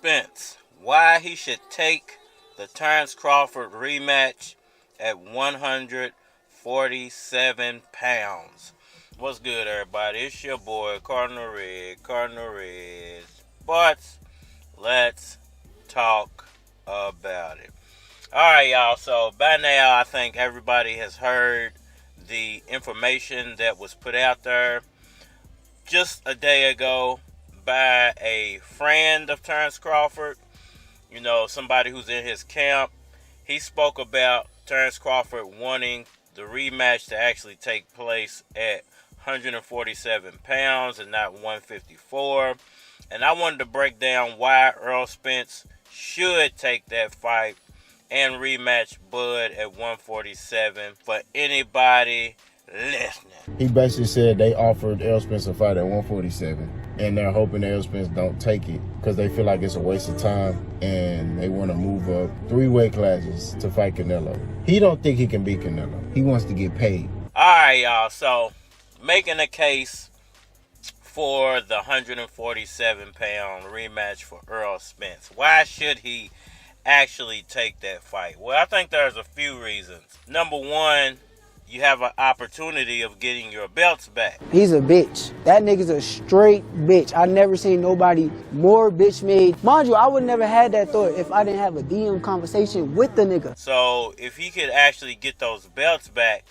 Spence, why he should take the Terence Crawford rematch at 147 pounds. What's good, everybody? It's your boy, Cardinal Red Sports. Let's talk about it. Alright, y'all. So, by now, I think everybody has heard the information that was put out there just a day ago by a friend of Terence Crawford, somebody who's in his camp. He spoke about Terence Crawford wanting the rematch to actually take place at 147 pounds and not 154. And I wanted to break down why Errol Spence should take that fight and rematch Bud at 147 for anybody listening. He basically said they offered Errol Spence a fight at 147, and they're hoping Errol Spence don't take it because they feel like it's a waste of time, and they want to move up 3 weight classes to fight Canelo. He don't think he can beat Canelo. He wants to get paid. All right, y'all. So, making a case for the 147-pound rematch for Errol Spence. Why should he actually take that fight? Well, I think there's a few reasons. Number one, you have an opportunity of getting your belts back. He's a bitch. That nigga's a straight bitch. I never seen nobody more bitch made. Mind you, I would never had that thought if I didn't have a DM conversation with the nigga. So if he could actually get those belts back,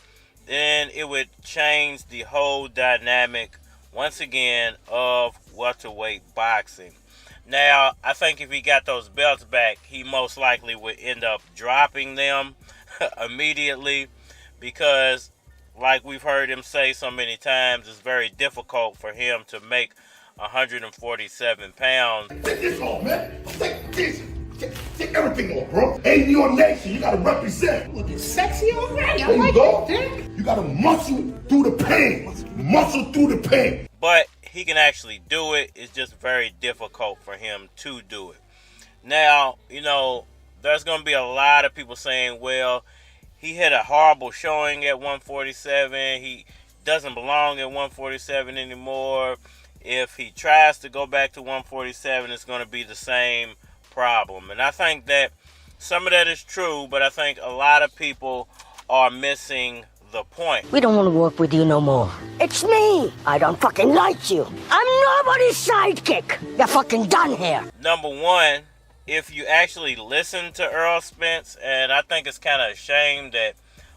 then it would change the whole dynamic, once again, of welterweight boxing. Now, I think if he got those belts back, he most likely would end up dropping them immediately, because, like we've heard him say so many times, it's very difficult for him to make 147 pounds. Take this off, man. Take this. Take everything off, bro. Ain't your nation. You gotta represent. Looking sexy already. There you go. You gotta muscle through the pain. Muscle through the pain. But he can actually do it. It's just very difficult for him to do it. Now, there's going to be a lot of people saying, well, he had a horrible showing at 147. He doesn't belong at 147 anymore. If he tries to go back to 147, it's going to be the same problem. And I think that some of that is true, but I think a lot of people are missing the point. We don't want to work with you no more. It's me. I don't fucking like you. I'm nobody's sidekick. You're fucking done here. Number one, if you actually listen to Errol Spence, and I think it's kind of a shame that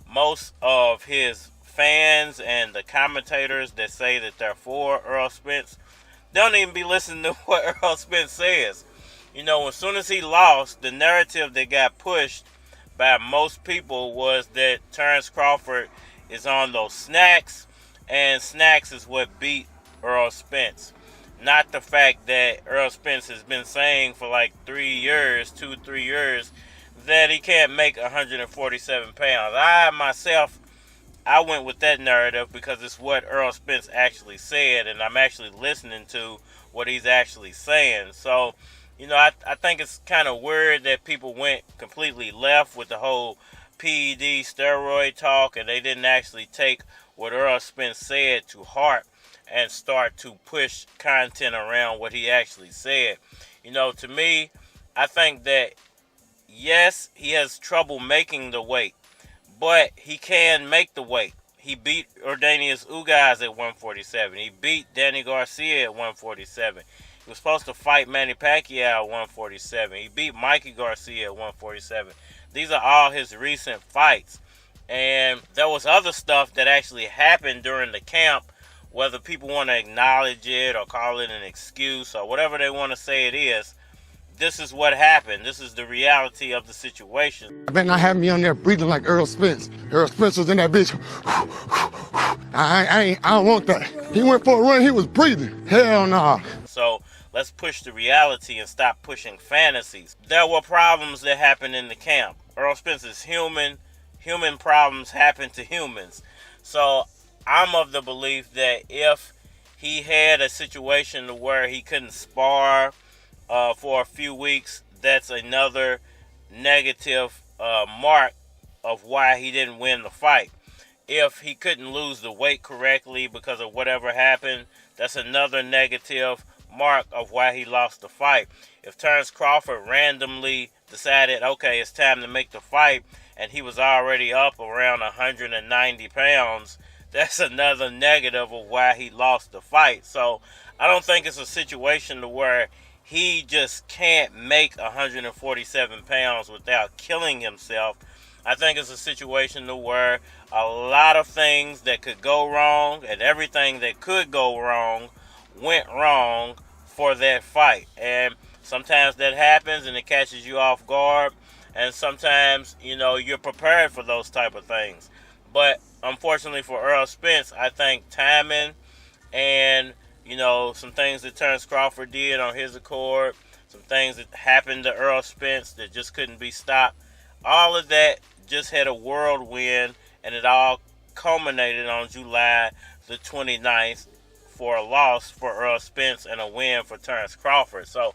most of his fans and the commentators that say that they're for Errol Spence don't even be listening to what Errol Spence says. As soon as he lost, the narrative that got pushed by most people was that Terence Crawford is on those snacks, and snacks is what beat Errol Spence. Not the fact that Errol Spence has been saying for like 3 years, 2-3 years, that he can't make 147 pounds. I went with that narrative because it's what Errol Spence actually said, and I'm actually listening to what he's actually saying. So, I think it's kind of weird that people went completely left with the whole PED steroid talk, and they didn't actually take what Errol Spence said to heart and start to push content around what he actually said. To me, I think that, yes, he has trouble making the weight, but he can make the weight. He beat Ordanius Ugaz at 147. He beat Danny Garcia at 147. He was supposed to fight Manny Pacquiao at 147. He beat Mikey Garcia at 147. These are all his recent fights. And there was other stuff that actually happened during the camp, whether people want to acknowledge it or call it an excuse or whatever they want to say it is. This is what happened. This is the reality of the situation. I better not have me on there breathing like Errol Spence. Errol Spence was in that bitch. I don't want that. He went for a run, he was breathing. Hell no. So let's push the reality and stop pushing fantasies. There were problems that happened in the camp. Errol Spence is human. Human problems happen to humans. So I'm of the belief that if he had a situation where he couldn't spar for a few weeks, that's another negative mark of why he didn't win the fight. If he couldn't lose the weight correctly because of whatever happened, that's another negative mark of why he lost the fight. If Terence Crawford randomly decided, okay, it's time to make the fight, and he was already up around 190 pounds, that's another negative of why he lost the fight. So I don't think it's a situation to where he just can't make 147 pounds without killing himself. I think it's a situation to where a lot of things that could go wrong and everything that could go wrong went wrong for that fight. And sometimes that happens and it catches you off guard. And sometimes, you're prepared for those type of things. But unfortunately for Errol Spence, I think timing and, some things that Terence Crawford did on his accord, some things that happened to Errol Spence that just couldn't be stopped, all of that just had a whirlwind, and it all culminated on July the 29th for a loss for Errol Spence and a win for Terence Crawford. So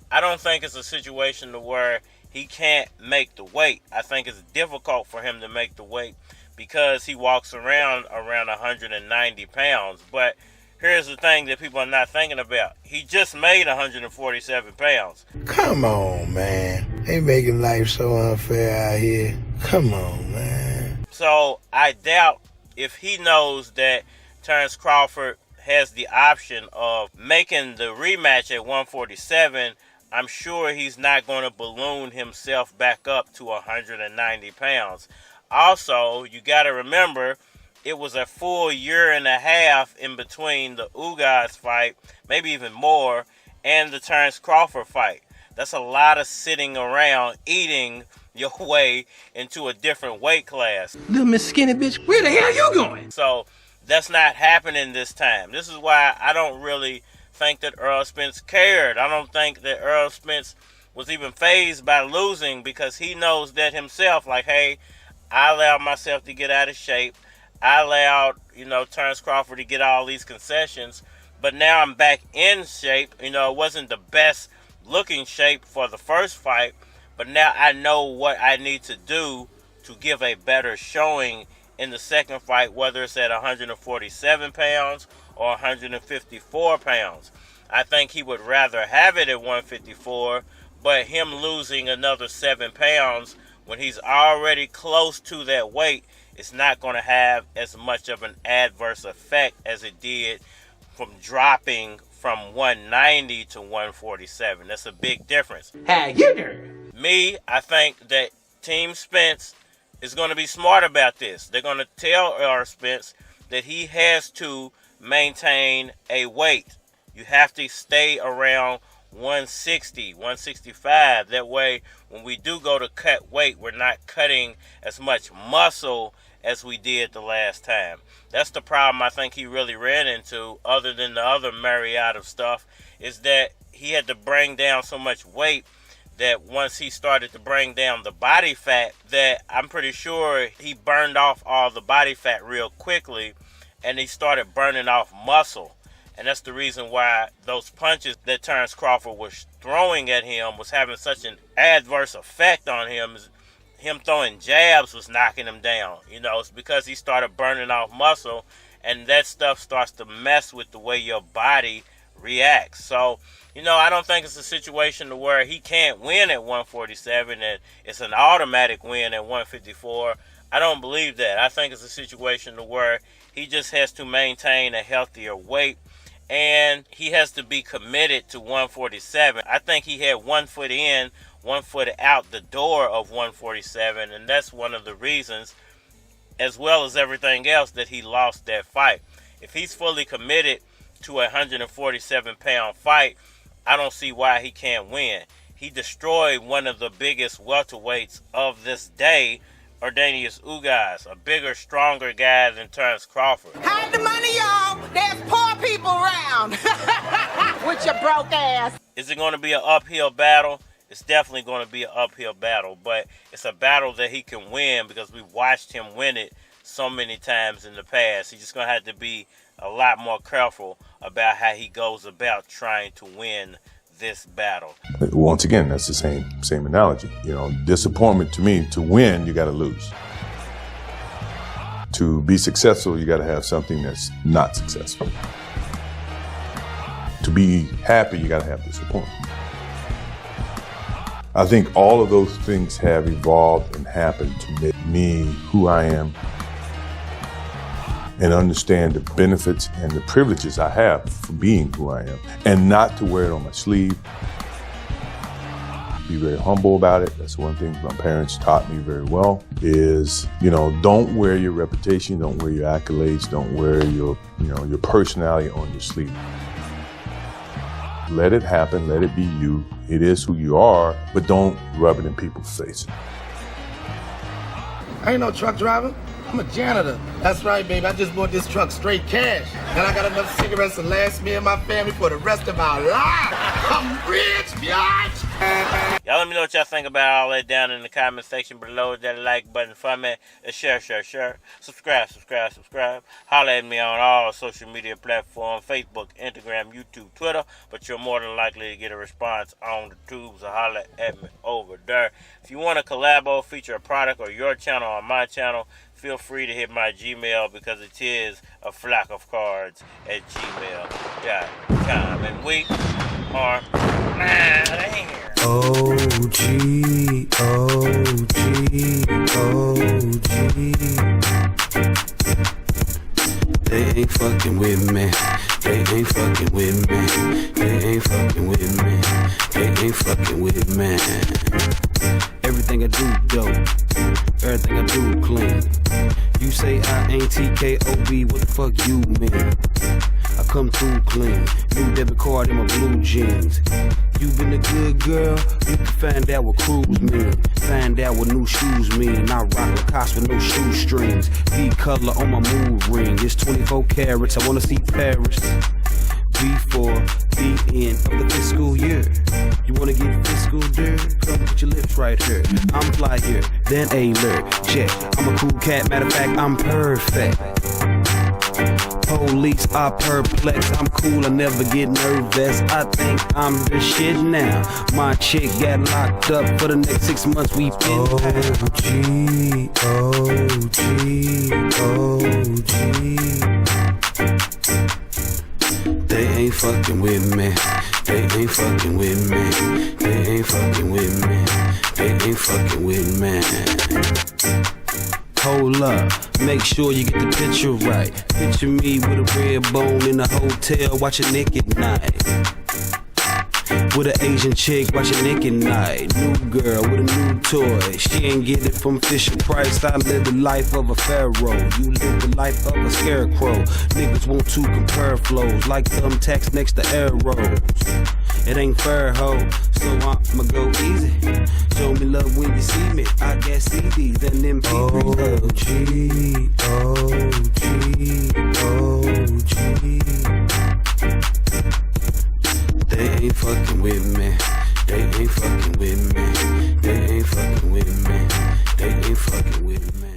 I don't think it's a situation to where he can't make the weight. I think it's difficult for him to make the weight because he walks around 190 pounds. But here's the thing that people are not thinking about. He just made 147 pounds. Come on, man. They making life so unfair out here. Come on, man. So I doubt if he knows that Terence Crawford has the option of making the rematch at 147, I'm sure he's not going to balloon himself back up to 190 pounds. Also, you got to remember, it was a full year and a half in between the Ugas fight, maybe even more, and the Terence Crawford fight. That's a lot of sitting around eating your way into a different weight class. Little Miss Skinny bitch, where the hell you going? So that's not happening this time. This is why I don't really think that Errol Spence cared. I don't think that Errol Spence was even fazed by losing, because he knows that himself, like, hey, I allowed myself to get out of shape. I allowed, Terence Crawford to get all these concessions, but now I'm back in shape. It wasn't the best looking shape for the first fight, but now I know what I need to do to give a better showing in the second fight, whether it's at 147 pounds or 154 pounds. I think he would rather have it at 154, but him losing another 7 pounds when he's already close to that weight, it's not going to have as much of an adverse effect as it did from dropping from 190 to 147. That's a big difference. Me, I think that Team Spence is going to be smart about this. They're going to tell Errol Spence that he has to maintain a weight. You have to stay around 160, 165. That way, when we do go to cut weight, we're not cutting as much muscle as we did the last time. That's the problem I think he really ran into, other than the other myriad of stuff, is that he had to bring down so much weight that once he started to bring down the body fat, that I'm pretty sure he burned off all the body fat real quickly, and he started burning off muscle. And that's the reason why those punches that Terence Crawford was throwing at him was having such an adverse effect on him. Him throwing jabs was knocking him down. It's because he started burning off muscle, and that stuff starts to mess with the way your body reacts. So, I don't think it's a situation to where he can't win at 147 and it's an automatic win at 154. I don't believe that. I think it's a situation to where he just has to maintain a healthier weight, and he has to be committed to 147. I think he had 1 foot in, 1 foot out the door of 147, and that's one of the reasons, as well as everything else, that he lost that fight. If he's fully committed to a 147-pound fight, I don't see why he can't win. He destroyed one of the biggest welterweights of this day, Ordanius Ugas, a bigger, stronger guy than Terence Crawford. Hide the money, y'all. There's poor people around. With your broke ass. Is it going to be an uphill battle? It's definitely going to be an uphill battle, but it's a battle that he can win because we've watched him win it so many times in the past. He's just going to have to be a lot more careful about how he goes about trying to win this battle. Once again, that's the same analogy. Disappointment to me, to win, you got to lose. To be successful, you got to have something that's not successful. To be happy, you gotta have disappointment. I think all of those things have evolved and happened to make me who I am and understand the benefits and the privileges I have for being who I am, and not to wear it on my sleeve. Be very humble about it. That's one thing my parents taught me very well is, don't wear your reputation, don't wear your accolades, don't wear your personality on your sleeve. Let it happen, let it be you. It is who you are, but don't rub it in people's face. I ain't no truck driver. I'm a janitor. That's right, baby. I just bought this truck straight cash. And I got enough cigarettes to last me and my family for the rest of our lives. I'm rich, bitch! Y'all let me know what y'all think about all that down in the comment section below. That like button for me. And share. Subscribe. Holler at me on all social media platforms. Facebook, Instagram, YouTube, Twitter. But you're more than likely to get a response on the tubes. So holler at me over there. If you want to collabo, feature a product or your channel on my channel, feel free to hit my Gmail because it is a flock of cards at gmail.com. And we are out of here. OG. They ain't fucking with me. They ain't fucking with me. They ain't fucking with me. They ain't fucking with me. Everything I do dope. Everything I do clean. You say I ain't TKOB, what the fuck you mean? I come through clean. New debit card in my blue jeans. You been a good girl, you can find out what cruise mean. Find out what new shoes mean. I rock Lacoste with no shoestrings. V-color on my mood ring. It's 24 carats, I wanna see Paris. Before the end of the fiscal year. You wanna get fiscal, dear? Come put your lips right here. I'm fly here, then alert. Check, I'm a cool cat, matter of fact, I'm perfect. Police are perplexed, I'm cool, I never get nervous. I think I'm the shit now. My chick got locked up for the next 6 months, we been OG. They ain't fucking with me. They ain't fucking with me. They ain't fucking with me. They ain't fucking with me. Hold up, make sure you get the picture right. Picture me with a red bone in a hotel watching Nick at night. With an Asian chick watching Nick at night. New girl with a new toy. She ain't get it from Fisher Price. I live the life of a pharaoh. You live the life of a scarecrow. Niggas want to compare flows like thumbtacks next to arrows. It ain't fair, ho, so I'ma go easy. Show me love when you see me. I got CDs and MP3s. OG. They ain't fucking with me. They ain't fucking with me. They ain't fucking with me. They ain't fucking with me.